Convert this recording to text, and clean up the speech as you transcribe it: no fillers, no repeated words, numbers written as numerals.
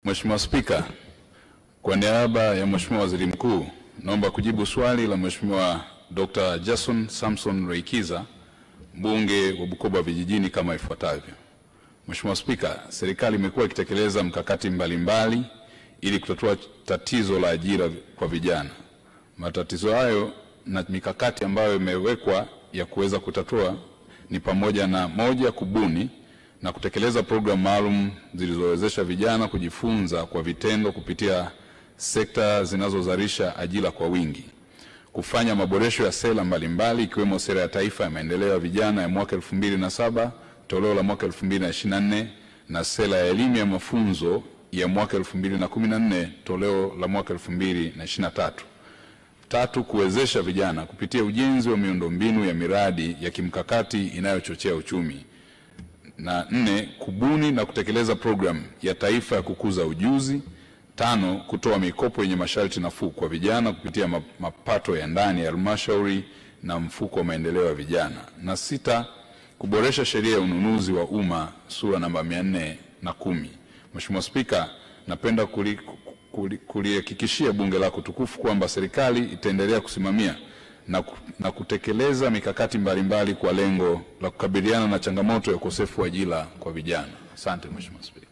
Mheshimiwa Spika, kwa niaba ya Mheshimiwa Waziri Mkuu, naomba kujibu swali la Mheshimiwa Dr. Jason Samson Reikiza, mbunge wa Bukoba Vijijini kama ifuatavyo. Mheshimiwa Spika, serikali imekuwa ikitekeleza mkakati mbalimbali ili kutatua tatizo la ajira kwa vijana. Matatizo hayo na mikakati ambayo imewekwa ya kuweza kutatua ni pamoja na: moja, kubuni na kutekeleza programu maalum zilizowezesha vijana kujifunza kwa vitendo kupitia sekta zinazozalisha ajira kwa wingi; kufanya maboresho ya sera mbalimbali ikiwemo sera ya taifa ya maendeleo ya vijana ya mwaka 2007 toleo la mwaka 2024 na sera ya elimu ya mafunzo ya mwaka 2014 toleo la mwaka 2023. Tatu, kuwezesha vijana kupitia ujenzi wa miundombinu ya miradi ya kimkakati inayochochea uchumi. Na 4, kubuni na kutekeleza programu ya taifa ya kukuza ujuzi. 5, kutoa mikopo yenye masharti nafuu kwa vijana kupitia mapato ya ndani ya halmashauri na mfuko wa maendeleo ya vijana. Na 6, kuboresha sheria ya ununuzi wa umma sura namba 410. Mheshimiwa Spika, napenda kulihakikishia bunge lako tukufu kwamba serikali itaendelea kusimamia na kutekeleza mikakati mbalimbali kwa lengo la kukabiliana na changamoto ya ukosefu wa ajira kwa vijana. Asante Mheshimiwa Spika.